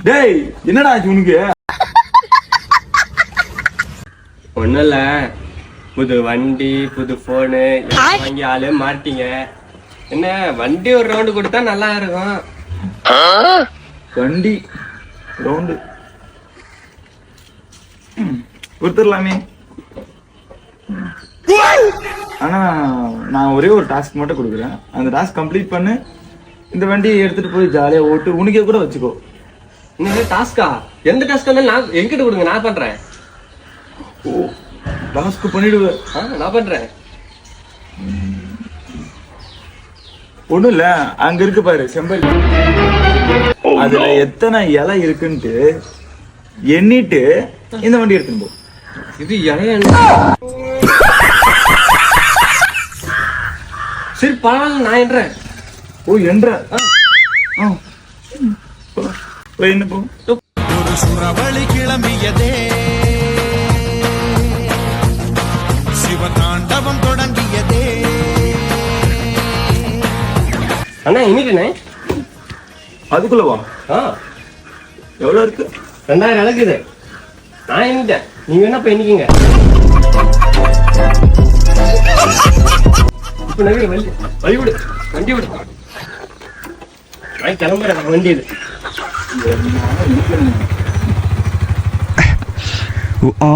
டேய் என்னடா ஆச்சு உனக்கு? ஒன்றும் இல்லை, புது வண்டி புது ஃபோனு வாங்கி ஆளே மாட்டீங்க. என்ன வண்டி ஒரு ரவுண்டு கொடுத்தா நல்லா இருக்கும். வண்டி ரவுண்டு கொடுத்துடலாமே. ஆனா நான் ஒரே ஒரு டாஸ்க் மட்டும் கொடுக்குறேன். அந்த டாஸ்க் கம்ப்ளீட் பண்ணு, இந்த வண்டியை எடுத்துட்டு போய் ஜாலியா ஓட்டு, உனக்கே கூட வச்சுக்கோ. இன்னும் டாஸ்கா? எந்த டாஸ்க் இருந்தாலும் நான் என்கிட்ட கொடுங்க, நான் பண்றேன். ஓ டாஸ்க் பண்ணிடுவேன். நான் பண்றேன். ஒண்ணும் இல்ல, அங்க இருக்கு பாரு செம்பல், அதுல எத்தனை இலை இருக்குன்ட்டு எண்ணிட்டு இந்த வண்டி எடுத்துன்னு போ. இது இலைய சரி பரவாயில்ல, நான் என்றேன். ஓ என்ற என்ன போ. ஒரு சுறவழி கிளம்பியதே, சிவதாண்டவம் தொடங்கியதே. அண்ணா இன்னைக்குண்ணே அதுக்குள்ளவா? எவ்வளவு இருக்கு? 2000 இழக்குது. நான் எண்ணிட்டேன், நீங்க என்ன இப்ப எண்ணிக்கீங்க. இப்ப நகர வழி விடு, வண்டி விடு. நான் கிளம்புறேன், வண்டி இது. ஆ